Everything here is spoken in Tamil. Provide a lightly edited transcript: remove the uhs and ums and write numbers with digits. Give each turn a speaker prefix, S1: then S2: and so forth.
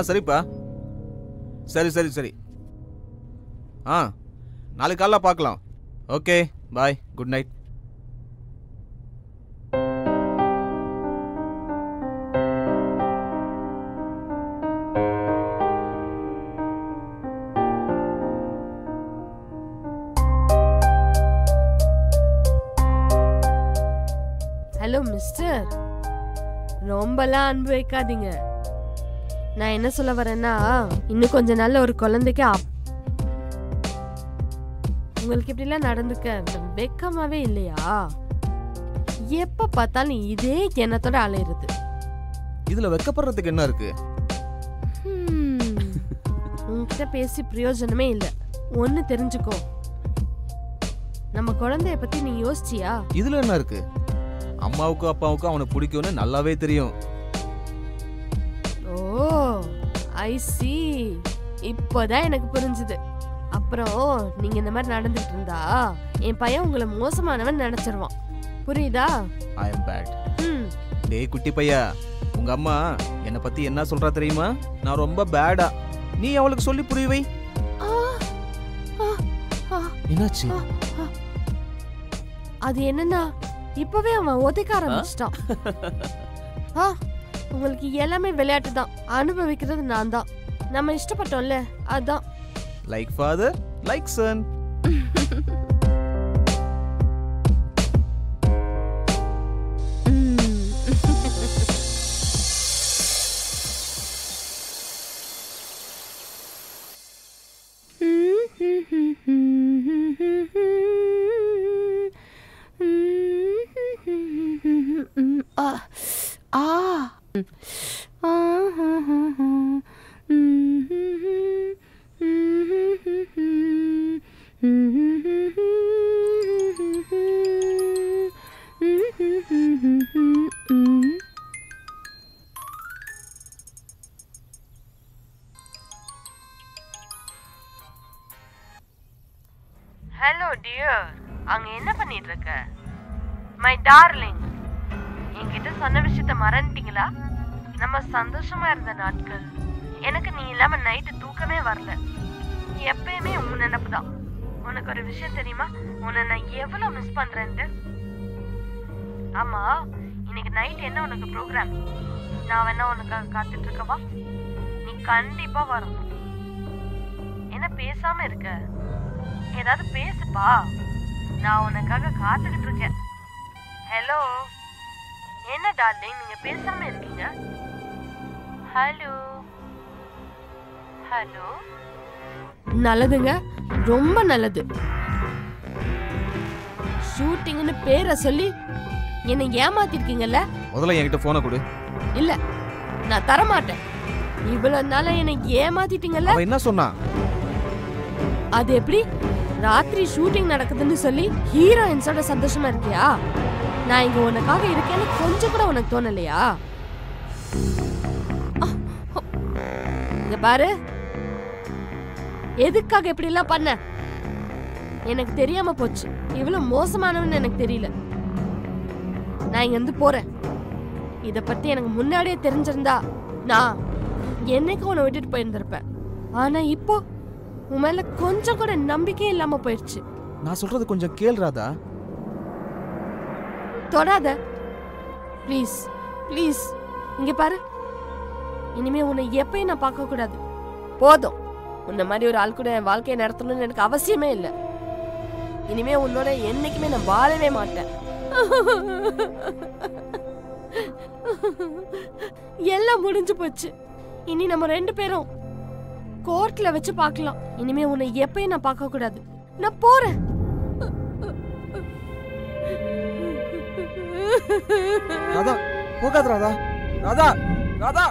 S1: சரிப்பா. சரி சரி சரி. நாளைக்கு காலைல பார்க்கலாம். Okay bye, good night.
S2: Hello mister, ரொம்பலாம் அன்பு வைக்காதீங்க. நான் என்ன சொல்ல வரேன்னா, இன்னும் கொஞ்ச நாள்ல ஒரு குழந்தைக்கு உங்களுக்கு இப்படிலாம் நடந்துக்க வெக்கமாவே இல்லையா? எப்ப பார்த்தாலும் இதே எண்ணத்தோட அலையிறது.
S1: இதுல வெக்கப்படுறதுக்கு என்ன இருக்கு?
S2: உன்கிட்ட பேசி பிரயோஜனமே இல்லை. ஒன்னு தெரிஞ்சுக்கோ, நம்ம குழந்தைய பத்தி நீ யோசிச்சியா?
S1: இதுல என்ன இருக்கு? அம்மாவுக்கும் அப்பாவுக்கும் அவனை பிடிக்கும்னு நல்லாவே தெரியும்.
S2: ஓ ஐ சி, இப்போதான் எனக்கு புரிஞ்சுது. அப்புறம் நீங்க இந்த மாதிரி நடந்துட்டு இருந்தா என் பையன் உங்களை மோசமானவன் நினைச்சிருவான். புரியுதா?
S1: ஐ அம் பேட். டேய் குட்டி பையா, உங்க அம்மா என்ன பத்தி என்ன சொல்றா தெரியுமா? நான் ரொம்ப பேடா. நீ அவளுக்கு சொல்லி புரிய வை. என்னாச்சு?
S2: அது என்னன்னா, இப்பவே அவன் ஒதுக்க ஆரம்பிச்சிட்டான். உங்களுக்கு எல்லாமே விளையாட்டு தான், அனுபவிக்கிறது நான் தான். நம்ம இஷ்டப்பட்டோம்ல, அதான்.
S1: Like father like son.
S2: Hello dear, அங்க என்ன பண்ணிட்டு இருக்க? மை டார்லிங், என்கிட்ட சொன்ன விஷயத்த மறந்துட்டீங்களா? நம்ம சந்தோஷமா இருந்த நாட்கள். எனக்கு நீ இல்லாம நைட்டு தூக்கமே வரல. எப்பயுமே உன் நினைப்பு தான். உனக்கு ஒரு விஷயம் தெரியுமா? உன்னை நான் எவ்வளவு மிஸ் பண்றேன்ட்டு. ஆமா, இன்னைக்கு நைட் என்ன உனக்கு ப்ரோக்ராம்? நான் வேணா உனக்காக காத்துட்டு இருக்கவா? நீ கண்டிப்பா வரணும். என்ன பேசாம இருக்க? ஏதாவது பேசுப்பா, நான் உனக்காக காத்துக்கிட்டு இருக்கேன். ஹலோ, என்ன டார்லிங் நீங்க பேசாம இருக்கீங்க? Hello hello. நல்லதுங்க, ரொம்ப நல்லது. ஷூட்டிங்னு பேரை சொல்லி என்னை ஏமாத்திருக்கீங்கல்ல?
S1: முதல்ல என்கிட்ட போனை கொடு.
S2: இல்ல, நான் தர மாட்டேன். இவ்வளவு நாளா என்னை ஏமாத்திட்டீங்கல்ல?
S1: அவ என்ன சொன்னா?
S2: அது எப்படி? ராத்திரி ஷூட்டிங் நடக்குதுன்னு சொல்லி ஹீரோயின்ஸோட சந்தோஷமா இருக்கியா? நான் இங்க உனக்காக இருக்கேன்னு கொஞ்சம் கூட உனக்கு தோணலையா? இங்க பாரு, எதுக்காக இப்படி எல்லாம் பண்ண எனக்கு தெரியாம போச்சு. இவ்வளவு மோசமானவன்னு எனக்கு தெரியல. நான் இங்க இருந்து போறேன். இத பத்தி எனக்கு முன்னாடியே தெரிஞ்சிருந்தா நான் என்னைக்கு உன்னை விட்டுட்டு போயிருந்திருப்பேன். ஆனா இப்போ உன் மேல கொஞ்சம் கூட நம்பிக்கை இல்லாம போயிடுச்சு.
S1: நான் சொல்றது கொஞ்சம் கேள்றாதா?
S2: தொடாத ப்ளீஸ் ப்ளீஸ். இங்க பாரு, இனிமே உன்னை எப்பயும் நான் பார்க்க கூடாது. போதும், உன்ன மாதிரி ஒரு ஆள் கூட என் வாழ்க்கையை நடத்தணும்னு எனக்கு அவசியமே இல்லை. இனிமே உன்னோட என்னைக்குமே நான் வாழவே மாட்டேன். எல்லாம் முடிஞ்சு போச்சு. இனி நம்ம 2 பேரும் கோர்ட்ல வச்சு பார்க்கலாம். இனிமே உன்னை எப்பயும் நான் பார்க்க கூடாது. நான் போறேன்.
S1: ராதா, போகாத ராதா. ராதா, ராதா.